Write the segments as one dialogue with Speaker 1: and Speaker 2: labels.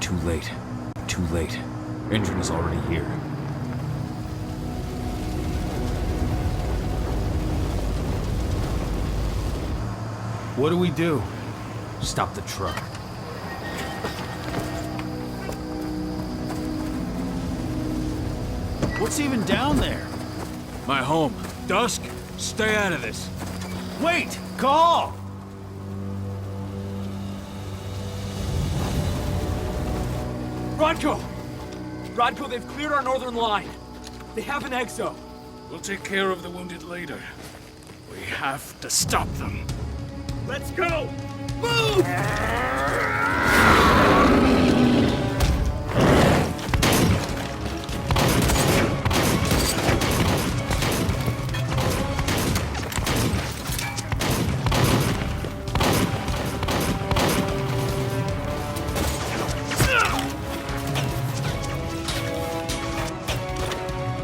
Speaker 1: Too late. Too late. Engine is already here.
Speaker 2: What do we do?
Speaker 1: Stop the truck.
Speaker 2: What's even down there?
Speaker 1: My home. Dusk, stay out of this.
Speaker 2: Wait! Call!
Speaker 3: Rodko! Rodko, they've cleared our northern line. They have an exo.
Speaker 4: We'll take care of the wounded later. We have to stop them.
Speaker 3: Let's go! Move!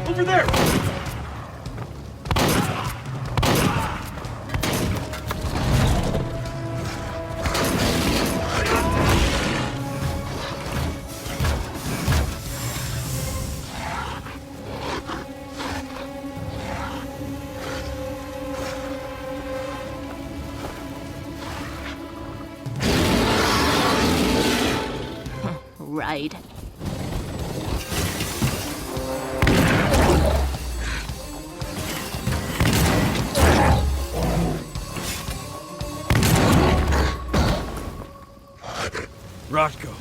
Speaker 3: Over there!
Speaker 5: Right.
Speaker 1: Rodko.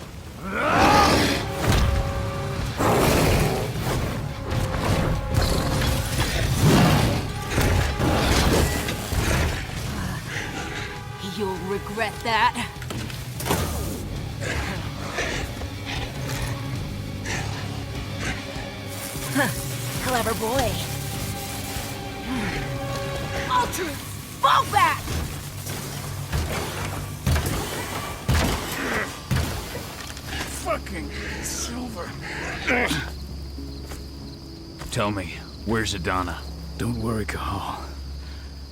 Speaker 5: You'll regret that. Clever boy. Ultras, fall back!
Speaker 4: Fucking Silver.
Speaker 1: Tell me, where's Adana?
Speaker 4: Don't worry, Cahal.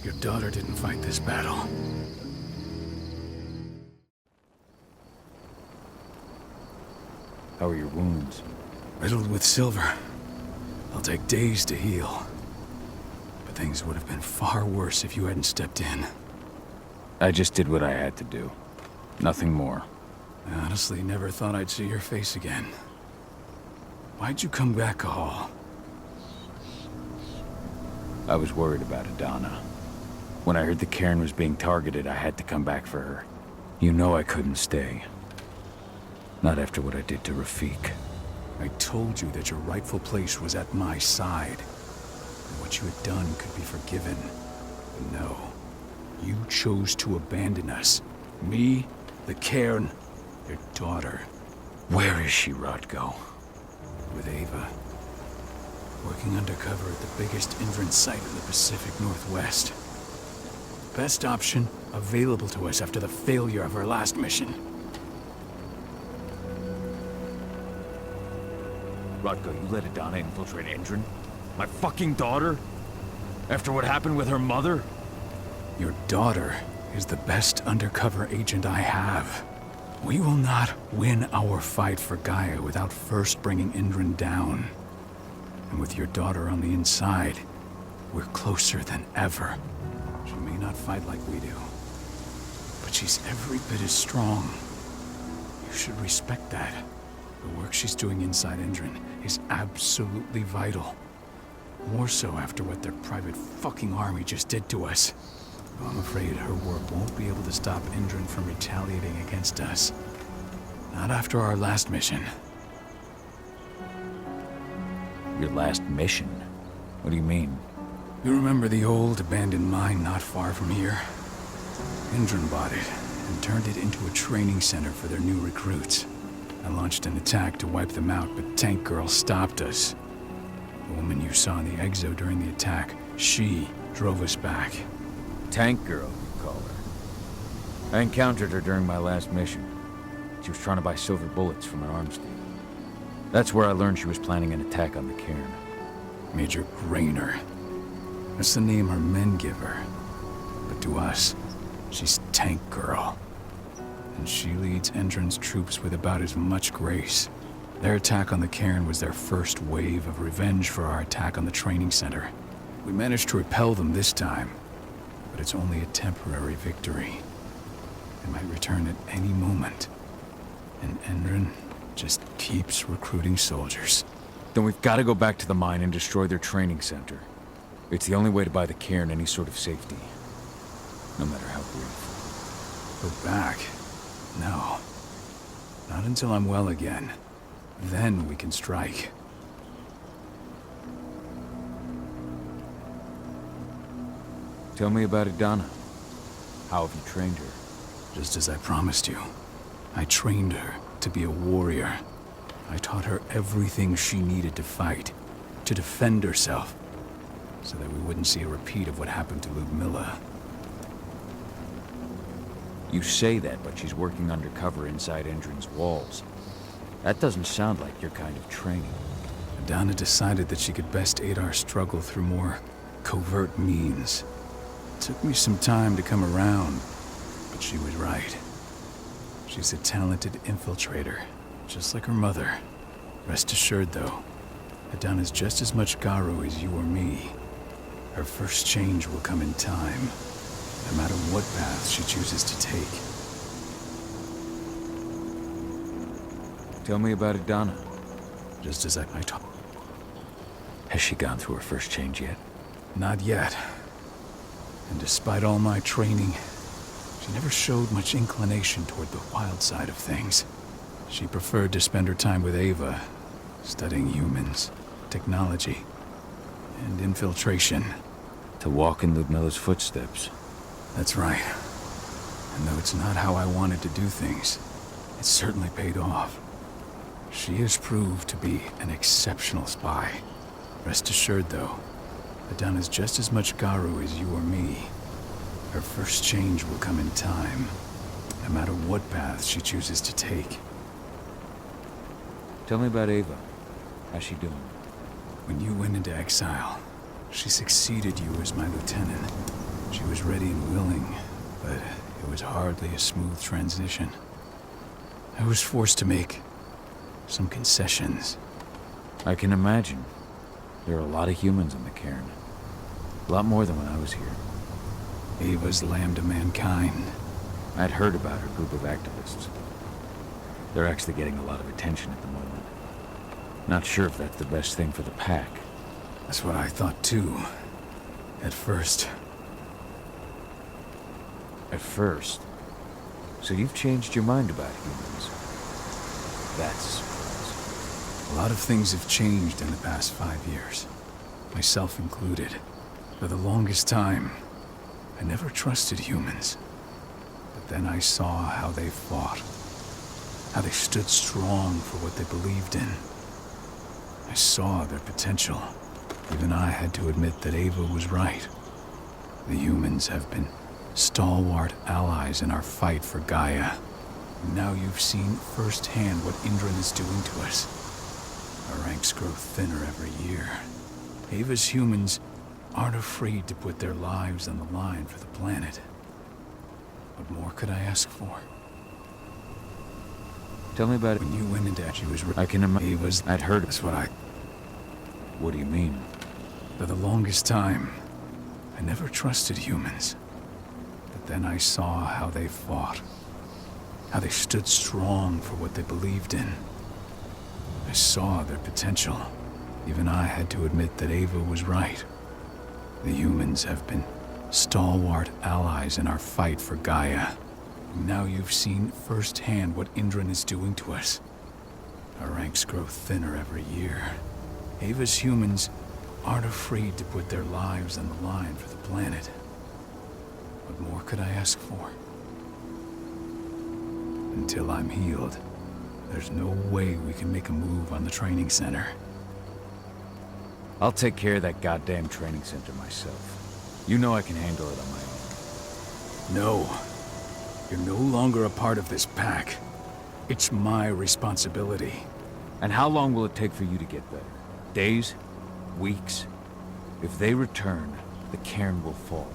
Speaker 4: Your daughter didn't fight this battle.
Speaker 1: How are your wounds?
Speaker 4: Riddled with silver. They'll take days to heal. But things would have been far worse if you hadn't stepped in.
Speaker 1: I just did what I had to do. Nothing more.
Speaker 4: I honestly never thought I'd see your face again. Why'd you come back, Cahal?
Speaker 1: I was worried about Adana. When I heard the cairn was being targeted, I had to come back for her. You know I couldn't stay. Not after what I did to Rafik.
Speaker 4: I told you that your rightful place was at my side. And what you had done could be forgiven. But no. You chose to abandon us. Me, the cairn, your daughter.
Speaker 1: Where is she, Rodko?
Speaker 4: With Ava. Working undercover at the biggest Indran site in the Pacific Northwest. Best option available to us after the failure of our last mission.
Speaker 1: Rodko, you let Adana infiltrate Indran? My fucking daughter? After what happened with her mother?
Speaker 4: Your daughter is the best undercover agent I have. We will not win our fight for Gaia without first bringing Indran down. And with your daughter on the inside, we're closer than ever. She may not fight like we do, but she's every bit as strong. You should respect that. The work she's doing inside Indran is absolutely vital. More so after what their private fucking army just did to us. I'm afraid her work won't be able to stop Indran from retaliating against us. Not after our last mission.
Speaker 1: Your last mission? What do you mean?
Speaker 4: You remember the old abandoned mine not far from here? Indran bought it and turned it into a training center for their new recruits. I launched an attack to wipe them out, but Tank Girl stopped us. The woman you saw in the exo during the attack, she drove us back.
Speaker 1: Tank Girl, you call her. I encountered her during my last mission. She was trying to buy silver bullets from an arms dealer. That's where I learned she was planning an attack on the cairn.
Speaker 4: Major Grainer. That's the name her men give her. But to us, she's Tank Girl. and she leads Endron's troops with about as much grace. Their attack on the cairn was their first wave of revenge for our attack on the training center. We managed to repel them this time, but it's only a temporary victory. They might return at any moment, and Endron just keeps recruiting soldiers.
Speaker 1: Then we've got to go back to the mine and destroy their training center. It's the only way to buy the cairn any sort of safety, no matter how brief.
Speaker 4: Go back? No. Not until I'm well again. Then we can strike.
Speaker 1: Tell me about Idana. How have you trained her?
Speaker 4: Just as I promised you. I trained her to be a warrior. I taught her everything she needed to fight, to defend herself, so that we wouldn't see a repeat of what happened to Ludmilla.
Speaker 1: You say that, but she's working undercover inside Endron's walls. That doesn't sound like your kind of training.
Speaker 4: Idana decided that she could best aid our struggle through more covert means. It took me some time to come around, but she was right. She's a talented infiltrator, just like her mother. Rest assured, though, Idana's just as much Garu as you or me. Her first change will come in time, no matter what path she chooses to take.
Speaker 1: Tell me about Idana.
Speaker 4: Just as I taught.
Speaker 1: Has she gone through her first change yet?
Speaker 4: Not yet. And despite all my training, she never showed much inclination toward the wild side of things. She preferred to spend her time with Ava, studying humans, technology, and infiltration.
Speaker 1: To walk in Ludmilla's footsteps.
Speaker 4: That's right. And though it's not how I wanted to do things, it certainly paid off. She has proved to be an exceptional spy. Rest assured, though, Idana's just as much Garu as you or me. Her first change will come in time, no matter what path she chooses to take.
Speaker 1: Tell me about Ava. How's she doing?
Speaker 4: When you went into exile, she succeeded you as my lieutenant. She was ready and willing, but it was hardly a smooth transition. I was forced to make some concessions.
Speaker 1: I can imagine. There are a lot of humans on the cairn. A lot more than when I was here.
Speaker 4: Ava's lamb to mankind.
Speaker 1: I'd heard about her group of activists. They're actually getting a lot of attention at the moment. Not sure if that's the best thing for the pack.
Speaker 4: That's what I thought too. At first.
Speaker 1: At first? So you've changed your mind about humans? That's...
Speaker 4: A lot of things have changed in the past 5 years. Myself included. For the longest time, I never trusted humans. But then I saw how they fought. How they stood strong for what they believed in. I saw their potential. Even I had to admit that Ava was right. The humans have been stalwart allies in our fight for Gaia. Now you've seen firsthand what Indran is doing to us. Our ranks grow thinner every year. Ava's humans aren't afraid to put their lives on the line for the planet. What more could I ask for?
Speaker 1: Tell me about it.
Speaker 4: When you went into she was
Speaker 1: I can imagine.
Speaker 4: Ava's.
Speaker 1: I'd heard.
Speaker 4: That's what I.
Speaker 1: What do you mean?
Speaker 4: For the longest time, I never trusted humans. But then I saw how they fought. How they stood strong for what they believed in. I saw their potential. Even I had to admit that Ava was right. The humans have been stalwart allies in our fight for Gaia. Now you've seen firsthand what Indran is doing to us. Our ranks grow thinner every year. Ava's humans aren't afraid to put their lives on the line for the planet. What more could I ask for? Until I'm healed, there's no way we can make a move on the training center.
Speaker 1: I'll take care of that goddamn training center myself. You know I can handle it on my own.
Speaker 4: No. You're no longer a part of this pack. It's my responsibility.
Speaker 1: And how long will it take for you to get better? Days? Weeks? If they return, the cairn will fall.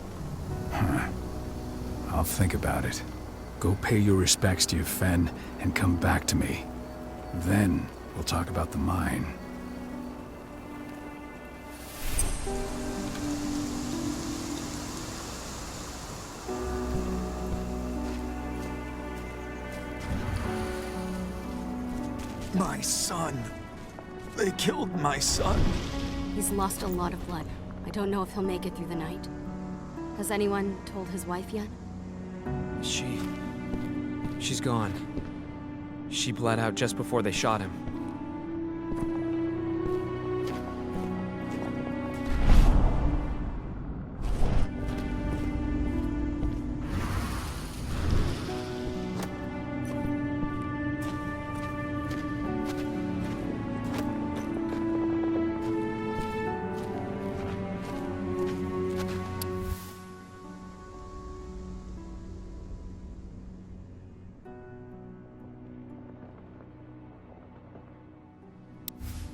Speaker 4: I'll think about it. Go pay your respects to your Fen and come back to me. Then we'll talk about the mine.
Speaker 6: My son. They killed my son.
Speaker 7: He's lost a lot of blood. I don't know if he'll make it through the night. Has anyone told his wife yet?
Speaker 3: She's gone. She bled out just before they shot him.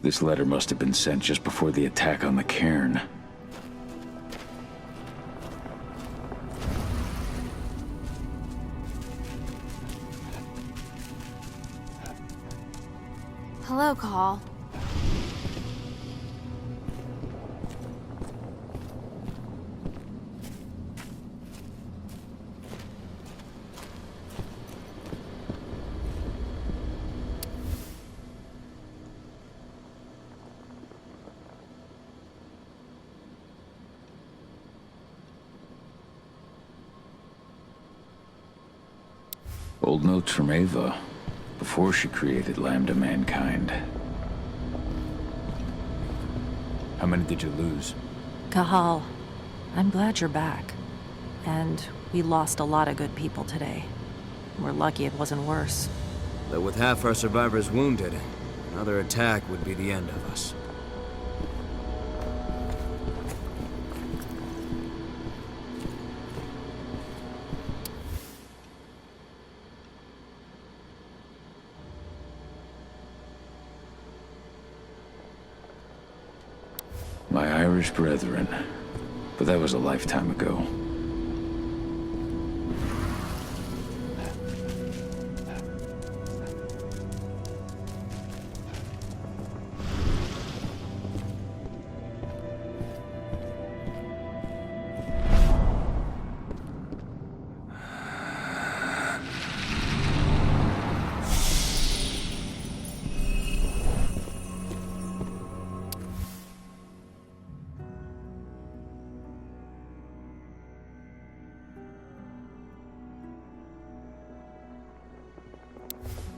Speaker 1: This letter must have been sent just before the attack on the cairn.
Speaker 7: Hello, Call.
Speaker 1: Old notes from Ava, before she created Lambda Mankind. How many did you lose?
Speaker 8: Kahal, I'm glad you're back. And we lost a lot of good people today. We're lucky it wasn't worse.
Speaker 9: Though with half our survivors wounded, another attack would be the end of us.
Speaker 1: My Irish brethren. But that was a lifetime ago.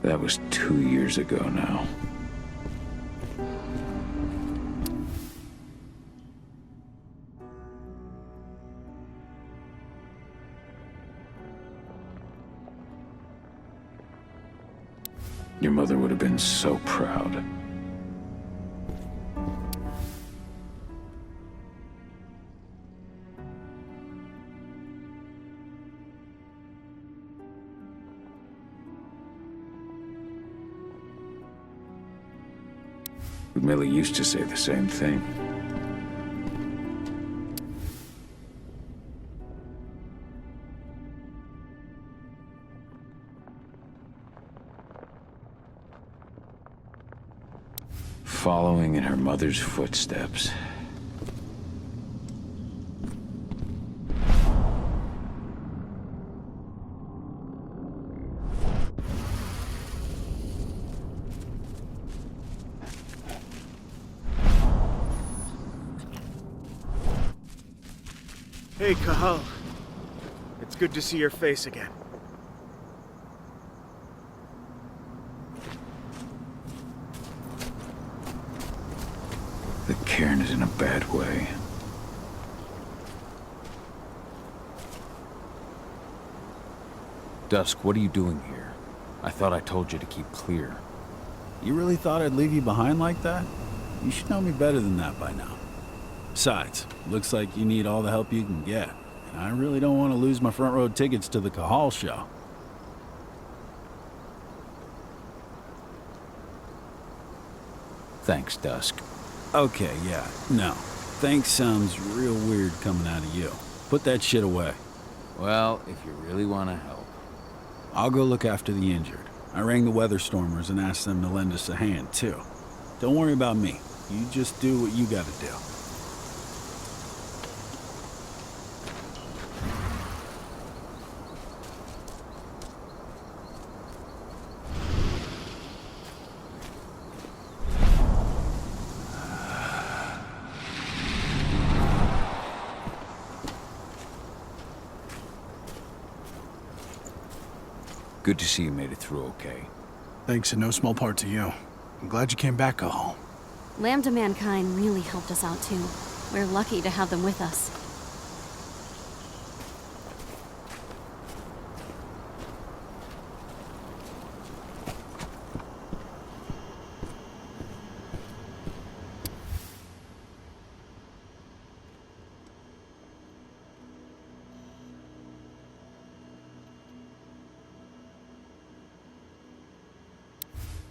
Speaker 1: That was 2 years ago now. Your mother would have been so proud. Millie used to say the same thing. Following in her mother's footsteps.
Speaker 2: Hey, Kahal. It's good to see your face again.
Speaker 1: The cairn is in a bad way. Dusk, what are you doing here? I thought I told you to keep clear.
Speaker 10: You really thought I'd leave you behind like that? You should know me better than that by now. Besides, looks like you need all the help you can get. And I really don't want to lose my front row tickets to the Kahal show.
Speaker 1: Thanks, Dusk.
Speaker 10: Okay, yeah, no. Thanks sounds real weird coming out of you. Put that shit away.
Speaker 1: Well, if you really want to help.
Speaker 10: I'll go look after the injured. I rang the weather stormers and asked them to lend us a hand, too. Don't worry about me. You just do what you gotta do.
Speaker 1: Good to see you made it through okay.
Speaker 11: Thanks in no small part to you. I'm glad you came back, Cahal.
Speaker 7: Lambda Mankind really helped us out too. We're lucky to have them with us.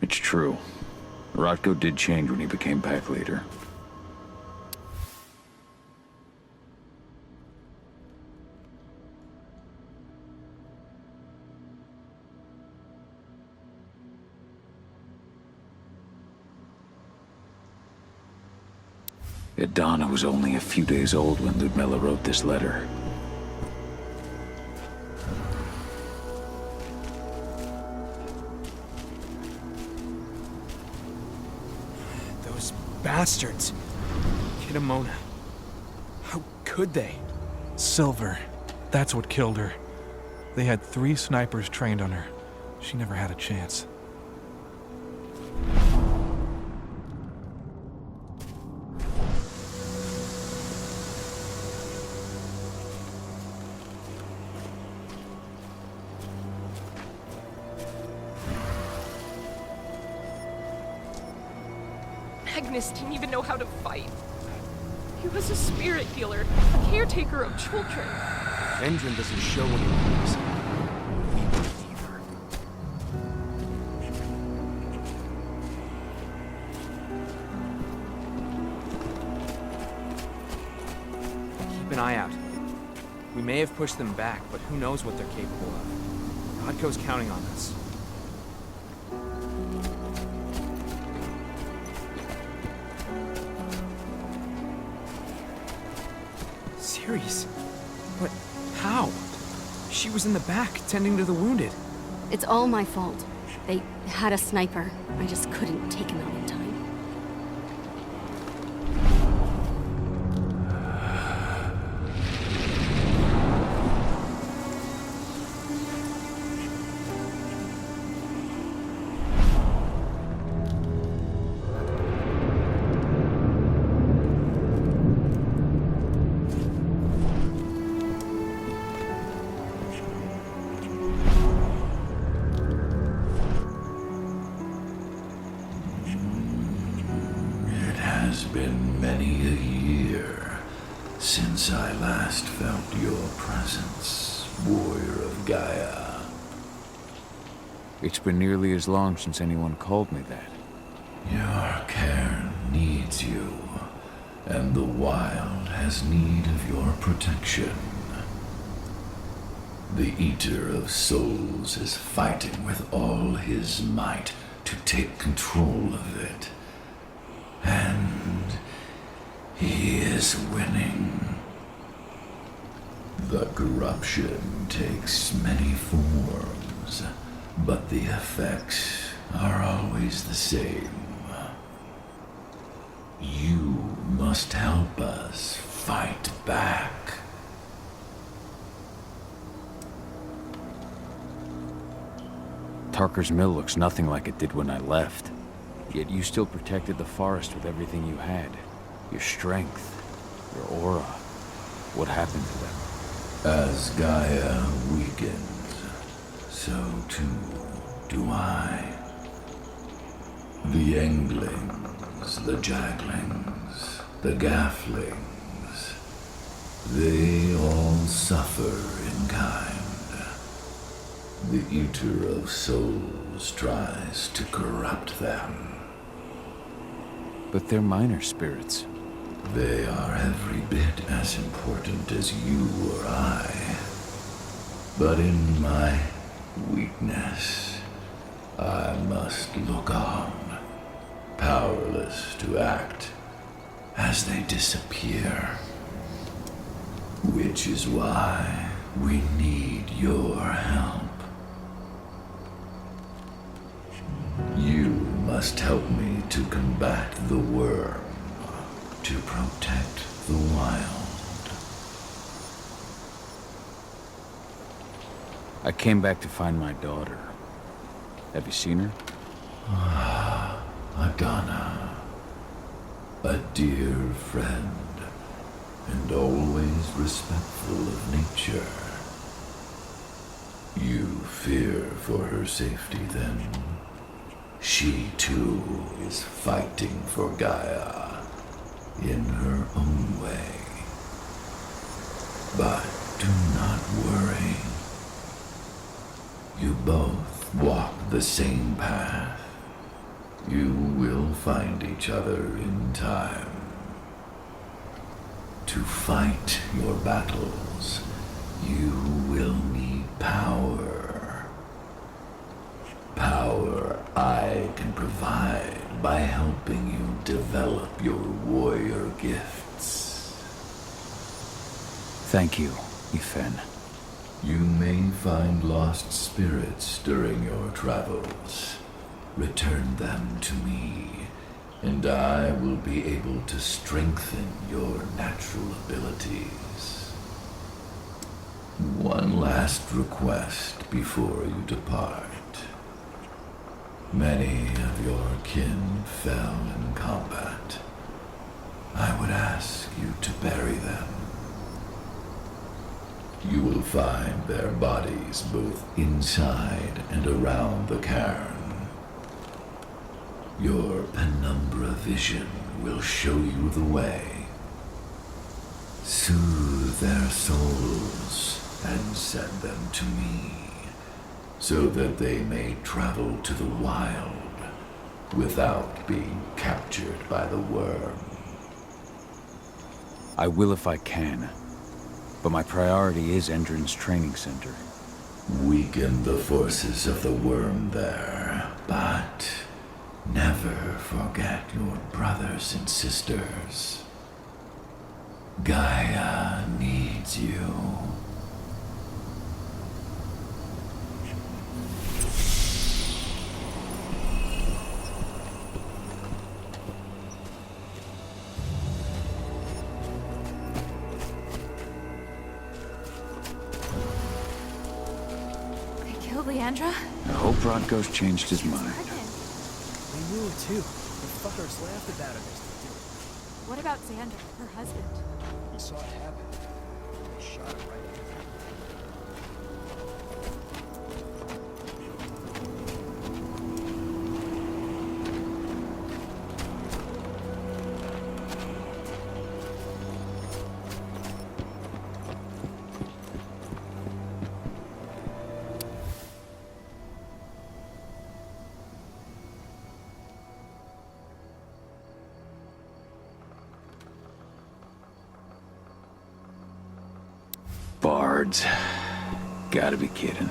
Speaker 1: It's true. Rodko did change when he became pack leader. Adana was only a few days old when Ludmilla wrote this letter.
Speaker 3: Bastards. Kitamona. How could they?
Speaker 11: Silver. That's what killed her. They had 3 snipers trained on her. She never had a chance.
Speaker 12: Magnus didn't even know how to fight. He was a spirit healer, caretaker of children.
Speaker 2: Endrin doesn't show any weakness. We won't either.
Speaker 3: Keep an eye out. We may have pushed them back, but who knows what they're capable of. Rodko's counting on us. Ceres? But how? She was in the back, tending to the wounded.
Speaker 7: It's all my fault. They had a sniper. I just couldn't take him out in time.
Speaker 13: It's been many a year since I last felt your presence, warrior of Gaia.
Speaker 1: It's been nearly as long since anyone called me that.
Speaker 13: Your cairn needs you, and the wild has need of your protection. The Eater of Souls is fighting with all his might to take control of it. And he is winning. The corruption takes many forms, but the effects are always the same. You must help us fight back.
Speaker 1: Tarker's mill looks nothing like it did when I left. Yet you still protected the forest with everything you had. Your strength, your aura. What happened to them?
Speaker 13: As Gaia weakens, so too do I. The Englings, the Jaglings, the Gafflings, they all suffer in kind. The Eater of Souls tries to corrupt them.
Speaker 1: But they're minor spirits.
Speaker 13: They are every bit as important as you or I. But in my weakness. I must look on, powerless to act, as they disappear. Which is why we need your help. You must help me to combat the worm, to protect the wild.
Speaker 1: I came back to find my daughter. Have you seen her?
Speaker 13: Agana, a dear friend, and always respectful of nature. You fear for her safety, then? She, too, is fighting for Gaia, in her own way. But do not worry. You both walk the same path. You will find each other in time. To fight your battles, you will need power. Power I can provide by helping you develop your warrior gifts.
Speaker 1: Thank you, Ethan.
Speaker 13: You may find lost spirits during your travels. Return them to me, and I will be able to strengthen your natural abilities. One last request before you depart. Many of your kin fell in combat. I would ask you to bury them. You will find their bodies both inside and around the cairn. Your penumbra vision will show you the way. Soothe their souls and send them to me, so that they may travel to the wild without being captured by the worm.
Speaker 1: I will if I can. But my priority is Endron's training center.
Speaker 13: Weaken the forces of the worm there, but never forget your brothers and sisters. Gaia needs you.
Speaker 7: Leandra?
Speaker 1: I hope Rodko's changed his mind.
Speaker 2: They knew it too. The fuckers laughed about it as they did it.
Speaker 7: What about Xander, her husband?
Speaker 2: He saw it happen. They shot him right in.
Speaker 1: Bards. Gotta be kidding.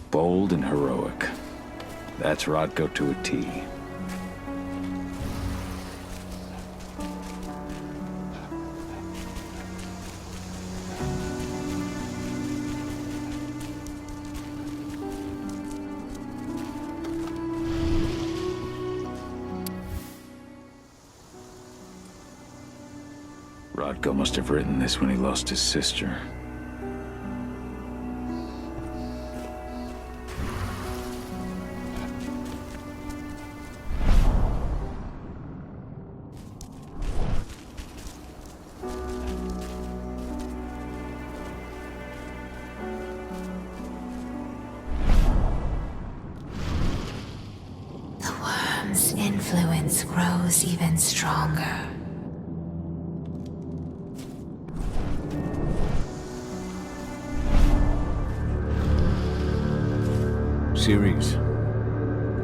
Speaker 1: Bold and heroic. That's Rodko to a T. Rodko must have written this when he lost his sister.
Speaker 14: The worm's influence grows even stronger.
Speaker 1: Ceres,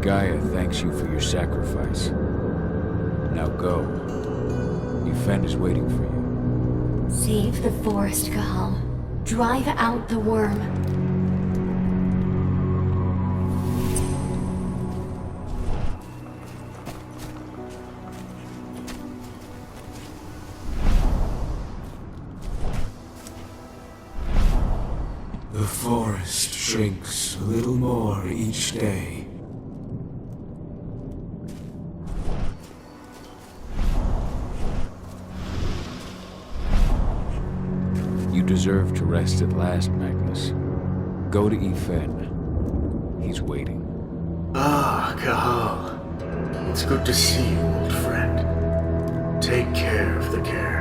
Speaker 1: Gaia thanks you for your sacrifice. Now go. Yfen is waiting for you.
Speaker 5: Save the forest, Cahal. Drive out the worm.
Speaker 14: The forest shrinks a little more each day.
Speaker 1: You deserve to rest at last, Magnus. Go to Yfen. He's waiting.
Speaker 15: Ah, Cahal. It's good to see you, old friend. Take care of the cairn.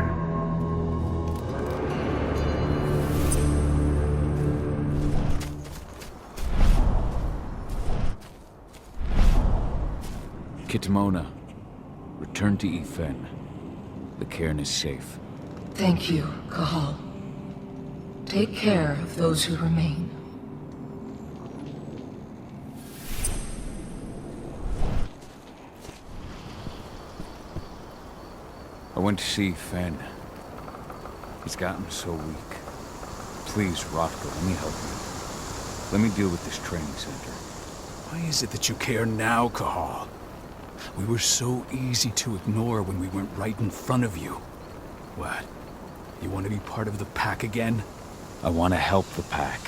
Speaker 1: Kitamona, return to Yfen. The cairn is safe.
Speaker 16: Thank you, Cahal. Take care of those who remain.
Speaker 1: I went to see Fen. He's gotten so weak. Please, Rotko, let me help you. Let me deal with this training center.
Speaker 4: Why is it that you care now, Cahal? We were so easy to ignore when we went right in front of you. What? You want to be part of the pack again?
Speaker 1: I want to help the pack.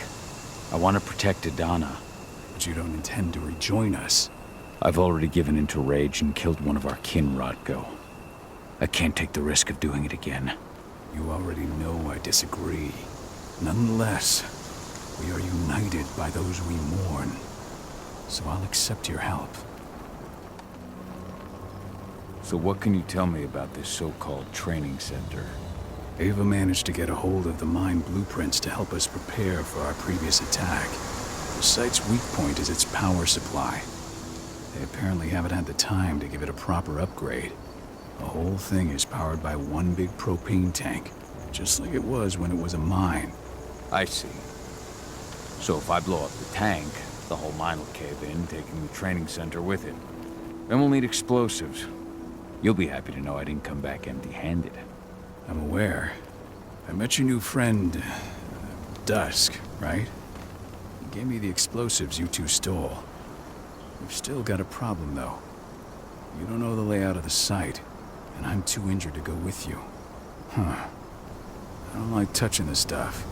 Speaker 1: I want to protect Adana.
Speaker 4: But you don't intend to rejoin us.
Speaker 1: I've already given into rage and killed one of our kin, Rotko. I can't take the risk of doing it again.
Speaker 4: You already know I disagree. Nonetheless, we are united by those we mourn. So I'll accept your help.
Speaker 1: So what can you tell me about this so-called training center?
Speaker 4: Ava managed to get a hold of the mine blueprints to help us prepare for our previous attack. The site's weak point is its power supply. They apparently haven't had the time to give it a proper upgrade. The whole thing is powered by one big propane tank, just like it was when it was a mine.
Speaker 1: I see. So if I blow up the tank, the whole mine will cave in, taking the training center with it. Then we'll need explosives. You'll be happy to know I didn't come back empty-handed.
Speaker 4: I'm aware. I met your new friend, Dusk, right? He gave me the explosives you two stole. We've still got a problem, though. You don't know the layout of the site, and I'm too injured to go with you. Huh. I don't like touching the stuff,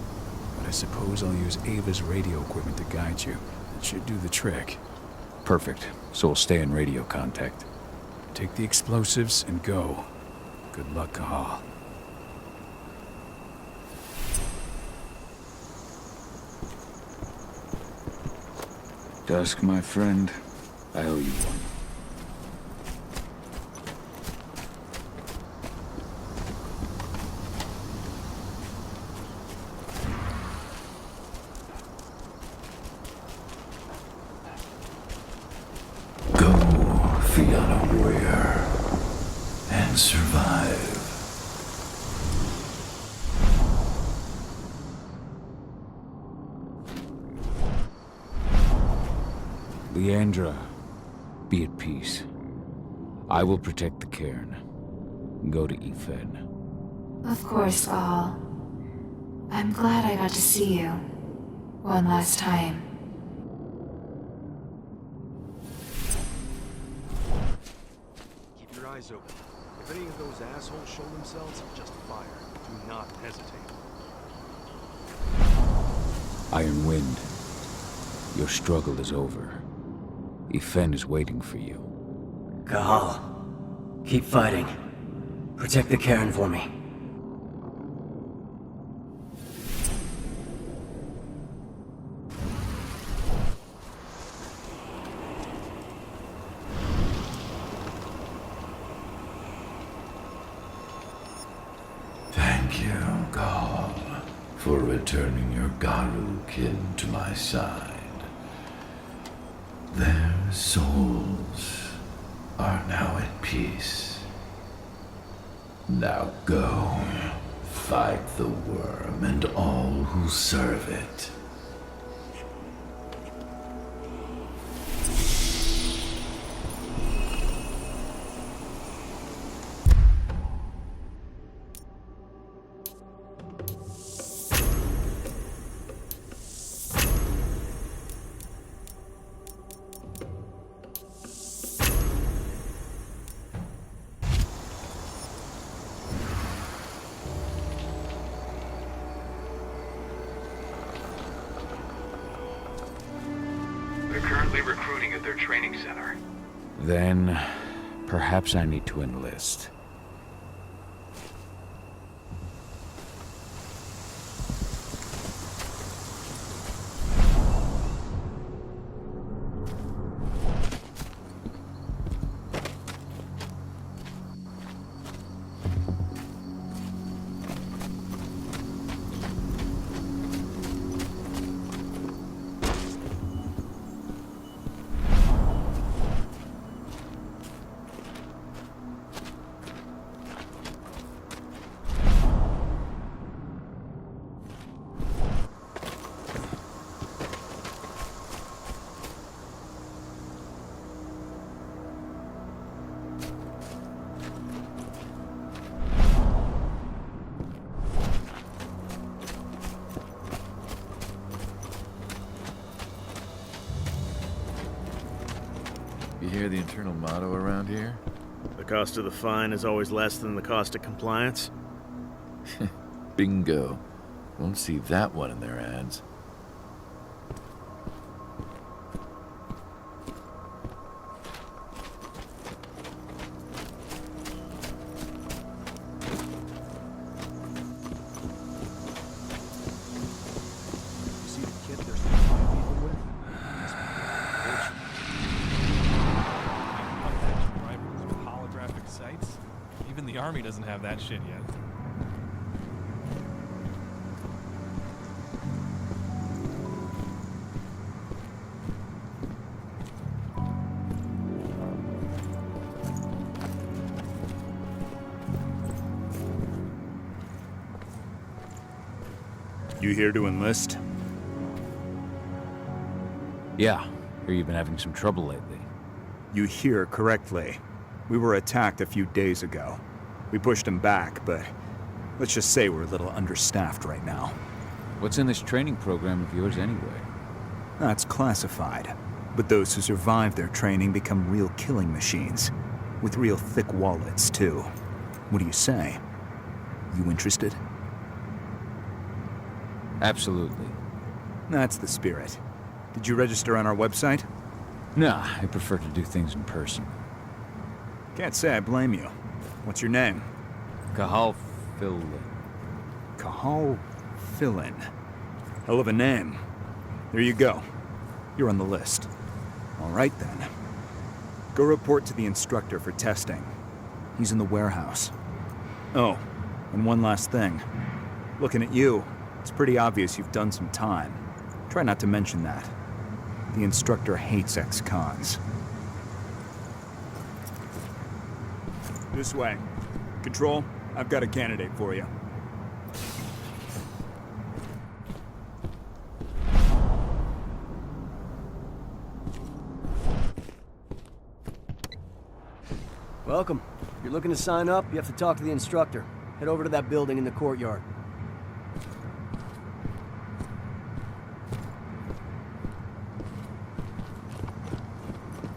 Speaker 4: but I suppose I'll use Ava's radio equipment to guide you. It should do the trick.
Speaker 1: Perfect. So we'll stay in radio contact.
Speaker 4: Take the explosives and go. Good luck, Cahal.
Speaker 1: Dusk, my friend, I owe you one.
Speaker 13: Go, Fianna warrior, and survive.
Speaker 1: Leandra, be at peace. I will protect the cairn. Go to Yfen.
Speaker 17: Of course, Cahal. I'm glad I got to see you. One last time.
Speaker 2: Keep your eyes open. If any of those assholes show themselves, just fire. Do not hesitate.
Speaker 1: Iron Wind, your struggle is over. Yfen is waiting for you.
Speaker 18: Cahal, keep fighting. Protect the cairn for me.
Speaker 13: Thank you, Cahal, for returning your Garu kin to my side. Their souls are now at peace. Now go, fight the worm and all who serve it.
Speaker 4: currently recruiting at their training center.
Speaker 1: Then, perhaps I need to enlist.
Speaker 2: You hear the internal motto around here? The cost of the fine is always less than the cost of compliance? Bingo. Won't see that one in their ads.
Speaker 11: Even the army doesn't have that shit yet.
Speaker 10: You here to enlist?
Speaker 1: Yeah, hear you've been having some trouble lately.
Speaker 6: You hear correctly. We were attacked a few days ago. We pushed them back, but let's just say we're a little understaffed right now.
Speaker 1: What's in this training program of yours anyway?
Speaker 6: That's classified. But those who survive their training become real killing machines. With real thick wallets, too. What do you say? You interested?
Speaker 1: Absolutely.
Speaker 6: That's the spirit. Did you register on our website?
Speaker 1: Nah, I prefer to do things in person.
Speaker 6: Can't say I blame you. What's your name?
Speaker 1: Cahal Fillin.
Speaker 6: Cahal Fillin. Hell of a name. There you go. You're on the list. All right, then. Go report to the instructor for testing. He's in the warehouse. Oh, and one last thing. Looking at you, it's pretty obvious you've done some time. Try not to mention that. The instructor hates ex-cons. This way. Control, I've got a candidate for you.
Speaker 18: Welcome. If you're looking to sign up, you have to talk to the instructor. Head over to that building in the courtyard.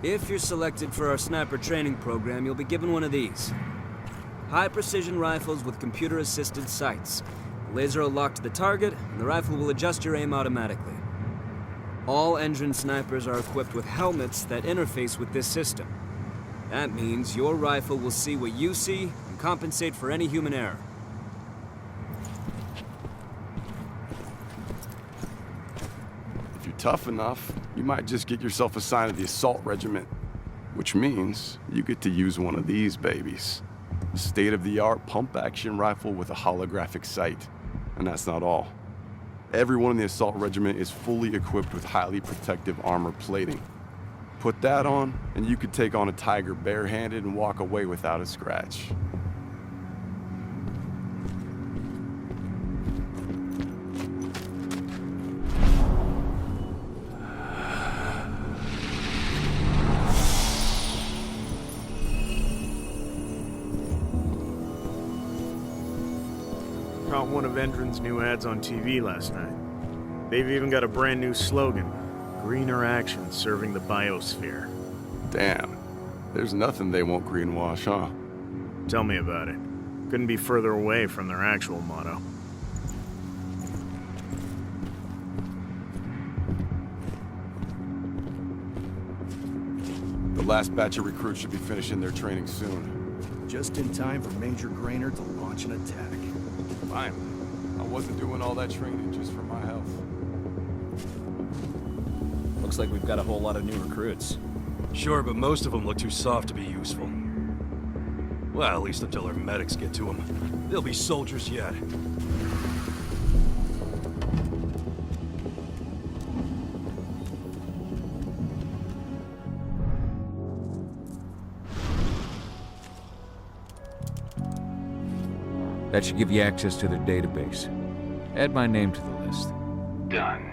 Speaker 9: If you're selected for our sniper training program, you'll be given one of these. High-precision rifles with computer-assisted sights. The laser will lock to the target, and the rifle will adjust your aim automatically. All engine snipers are equipped with helmets that interface with this system. That means your rifle will see what you see and compensate for any human error.
Speaker 19: If you're tough enough, you might just get yourself assigned to the assault regiment, which means you get to use one of these babies. A state-of-the-art pump-action rifle with a holographic sight. And that's not all. Everyone in the assault regiment is fully equipped with highly protective armor plating. Put that on, and you could take on a tiger barehanded and walk away without a scratch.
Speaker 2: Caught one of Endron's new ads on TV last night. They've even got a brand new slogan. Greener action serving the biosphere.
Speaker 19: Damn. There's nothing they won't greenwash, huh?
Speaker 2: Tell me about it. Couldn't be further away from their actual motto.
Speaker 19: The last batch of recruits should be finishing their training soon.
Speaker 20: Just in time for Major Grainer to launch an attack.
Speaker 19: Finally. I wasn't doing all that training just for my health.
Speaker 9: Looks like we've got a whole lot of new recruits.
Speaker 21: Sure, but most of them look too soft to be useful. Well, at least until our medics get to them. They'll be soldiers yet.
Speaker 1: That should give you access to their database. Add my name to the list.
Speaker 13: Done.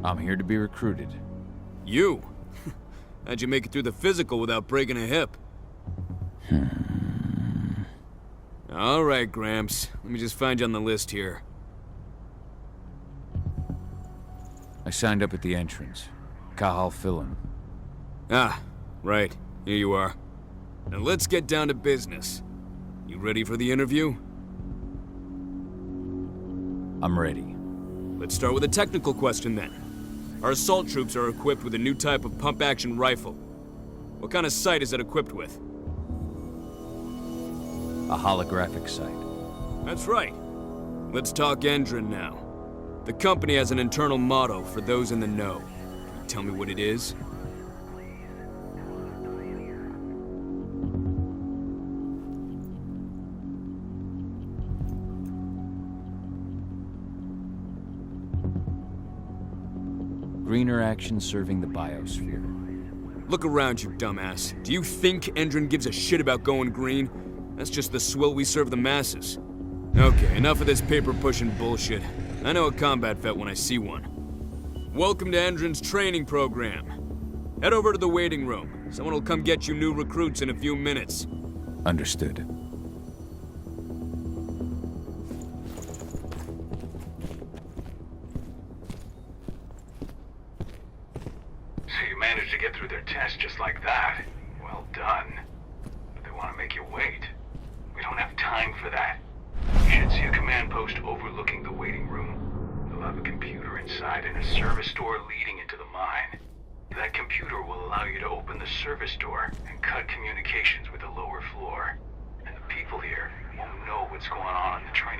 Speaker 1: I'm here to be recruited.
Speaker 9: You? How'd you make it through the physical without breaking a hip? All right, Gramps. Let me just find you on the list here.
Speaker 1: I signed up at the entrance. Cahal Philin.
Speaker 9: Ah, right. Here you are. Now let's get down to business. You ready for the interview?
Speaker 1: I'm ready.
Speaker 9: Let's start with a technical question then. Our assault troops are equipped with a new type of pump-action rifle. What kind of sight is it equipped with?
Speaker 1: A holographic sight.
Speaker 9: That's right. Let's talk Endron now. The company has an internal motto for those in the know. Can you tell me what it is?
Speaker 1: Greener action serving the biosphere.
Speaker 9: Look around you, dumbass. Do you think Endron gives a shit about going green? That's just the swill we serve the masses. Okay, enough of this paper-pushing bullshit. I know a combat vet when I see one. Welcome to Endron's training program. Head over to the waiting room. Someone will come get you new recruits in a few minutes.
Speaker 1: Understood.
Speaker 13: So you managed to get through their test just like that. Well done. But they want to make you wait. We don't have time for that. You should see a command post overlooking the waiting room. They'll have a computer inside and a service door leading into the mine. That computer will allow you to open the service door and cut communications with the lower floor. And the people here won't know what's going on the training